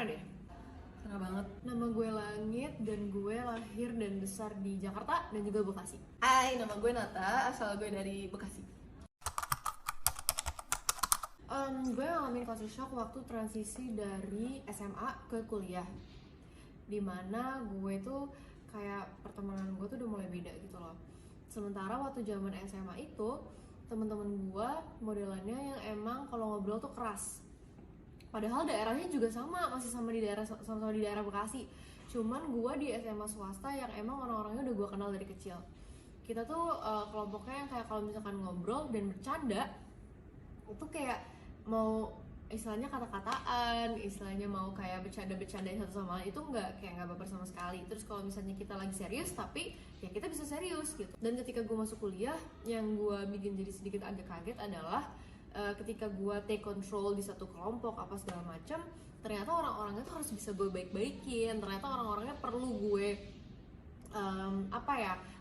pernah deh. Pernah banget. Nama gue Langit dan gue lahir dan besar di Jakarta dan juga Bekasi. Hai, nama gue Nata, asal gue dari Bekasi. Gue ngalamin culture shock waktu transisi dari SMA ke kuliah, dimana gue tuh kayak pertemanan gue tuh udah mulai beda gitu loh. Sementara waktu zaman SMA itu teman-teman gue modelannya yang emang kalau ngobrol tuh keras. Padahal daerahnya juga masih sama di daerah Bekasi. Cuman gue di SMA swasta yang emang orang-orangnya udah gue kenal dari kecil. Kita tuh kelompoknya yang kayak kalau misalkan ngobrol dan bercanda itu kayak mau istilahnya kata-kataan, istilahnya mau kayak bercanda-bercandain satu sama lain, itu nggak baper sama sekali. Terus kalau misalnya kita lagi serius, tapi ya kita bisa serius gitu. Dan ketika gue masuk kuliah, yang gue bikin jadi sedikit agak kaget adalah ketika gue take control di satu kelompok apa segala macam, ternyata orang-orangnya tuh harus bisa gue baik-baikin. Ternyata orang-orangnya perlu gue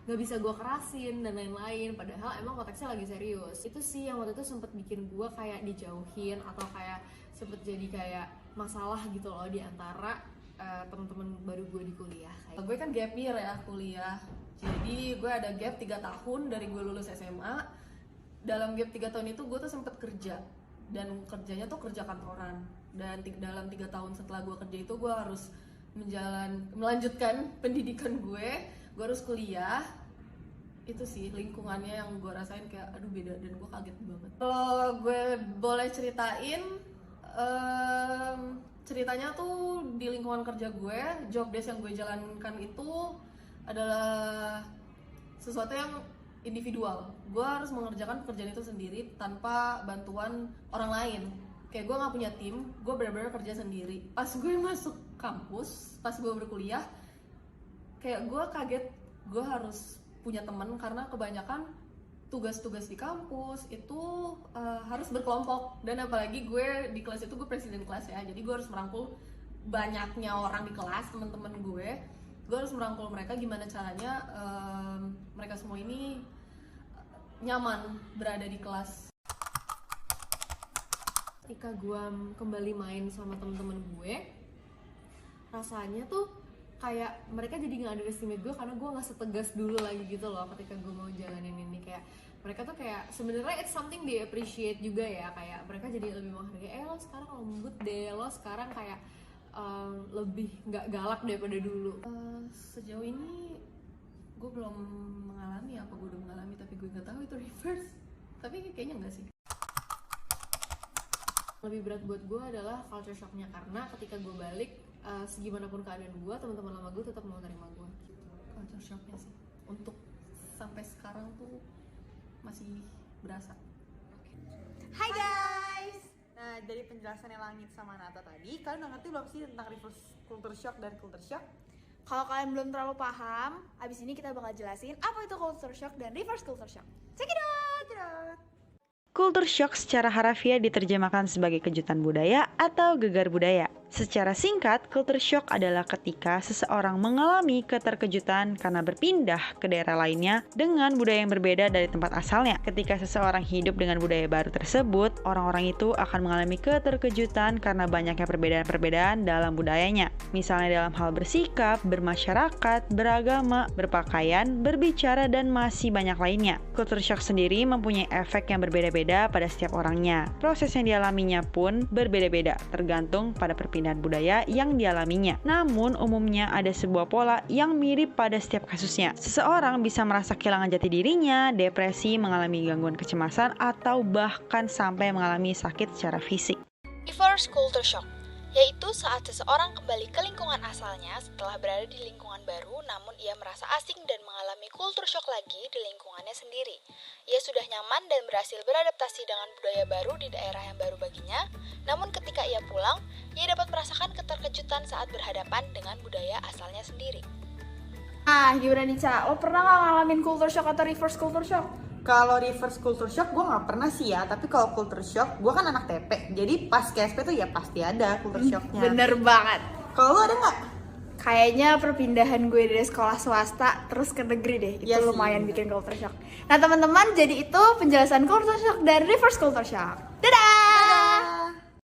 nggak bisa gue kerasin dan lain-lain, padahal emang konteksnya lagi serius. Itu sih yang waktu itu sempet bikin gue kayak dijauhin atau kayak sempet jadi kayak masalah gitu loh di antara teman-teman baru gue di kuliah. Gue kan gap year ya kuliah, jadi gue ada gap 3 tahun dari gue lulus SMA. Dalam gap 3 tahun itu gue tuh sempet kerja, dan kerjanya tuh kerja kantoran. Dan dalam 3 tahun setelah gue kerja itu gue harus melanjutkan pendidikan gue harus kuliah. Itu sih lingkungannya yang gue rasain kayak aduh beda, dan gue kaget banget. Kalau gue boleh ceritain, ceritanya tuh di lingkungan kerja gue, job desk yang gue jalankan itu adalah sesuatu yang individual. Gue harus mengerjakan pekerjaan itu sendiri tanpa bantuan orang lain. Kayak gue gak punya tim, gue benar-benar kerja sendiri. Pas gue masuk kampus, pas gue berkuliah, kayak gue kaget gue harus punya teman, karena kebanyakan tugas-tugas di kampus itu harus berkelompok. Dan apalagi gue di kelas itu gue presiden kelas ya, jadi gue harus merangkul banyaknya orang di kelas, teman-teman gue harus merangkul mereka gimana caranya mereka semua ini nyaman berada di kelas. Ketika gue kembali main sama temen-temen gue, rasanya tuh kayak mereka jadi nggak underestimate gue karena gue nggak setegas dulu lagi gitu loh ketika gue mau jalanin ini. Kayak mereka tuh kayak sebenarnya it's something they appreciate juga ya, kayak mereka jadi lebih menghargai, lo sekarang lembut deh, lo sekarang kayak lebih nggak galak daripada dulu. Sejauh ini gue belum mengalami, apa gue udah mengalami tapi gue nggak tahu itu reverse, tapi kayaknya enggak sih. Lebih berat buat gue adalah culture shocknya, karena ketika gue balik segimanapun keadaan gue, teman-teman lama gue tetap mau nerima gue gitu. Culture shocknya sih untuk sampai sekarang tuh masih berasa. Hai guys! Nah, dari penjelasannya Langit sama Nata tadi, kalian udah ngerti belum sih tentang reverse culture shock dan culture shock? Kalau kalian belum terlalu paham, abis ini kita bakal jelasin apa itu culture shock dan reverse culture shock. Check it out! Culture shock secara harafiah diterjemahkan sebagai kejutan budaya atau gegar budaya. Secara singkat, culture shock adalah ketika seseorang mengalami keterkejutan karena berpindah ke daerah lainnya dengan budaya yang berbeda dari tempat asalnya. Ketika seseorang hidup dengan budaya baru tersebut, orang-orang itu akan mengalami keterkejutan karena banyaknya perbedaan-perbedaan dalam budayanya. Misalnya dalam hal bersikap, bermasyarakat, beragama, berpakaian, berbicara, dan masih banyak lainnya. Culture shock sendiri mempunyai efek yang berbeda-beda pada setiap orangnya. Proses yang dialaminya pun berbeda-beda, tergantung pada perpindahan budaya yang dialaminya. Namun, umumnya ada sebuah pola yang mirip pada setiap kasusnya. Seseorang bisa merasa kehilangan jati dirinya, depresi, mengalami gangguan kecemasan, atau bahkan sampai mengalami sakit secara fisik. Reverse culture shock, yaitu saat seseorang kembali ke lingkungan asalnya setelah berada di lingkungan baru, namun ia merasa asing dan mengalami culture shock lagi di lingkungannya sendiri. Ia sudah nyaman dan berhasil beradaptasi dengan budaya baru di daerah yang baru baginya, namun ketika ia pulang, ia dapat merasakan keterkejutan saat berhadapan dengan budaya asalnya sendiri. Nah, gimana nih, Ca? Lo pernah gak ngalamin culture shock atau reverse culture shock? Kalau reverse culture shock gue nggak pernah sih ya, tapi kalau culture shock gue kan anak TP, jadi pas KSP tuh ya pasti ada culture shocknya. Bener banget. Kalau lo ada nggak? Kayaknya perpindahan gue dari sekolah swasta terus ke negeri deh, itu lumayan bikin culture shock. Nah teman-teman, jadi itu penjelasan culture shock dan reverse culture shock. Dadah!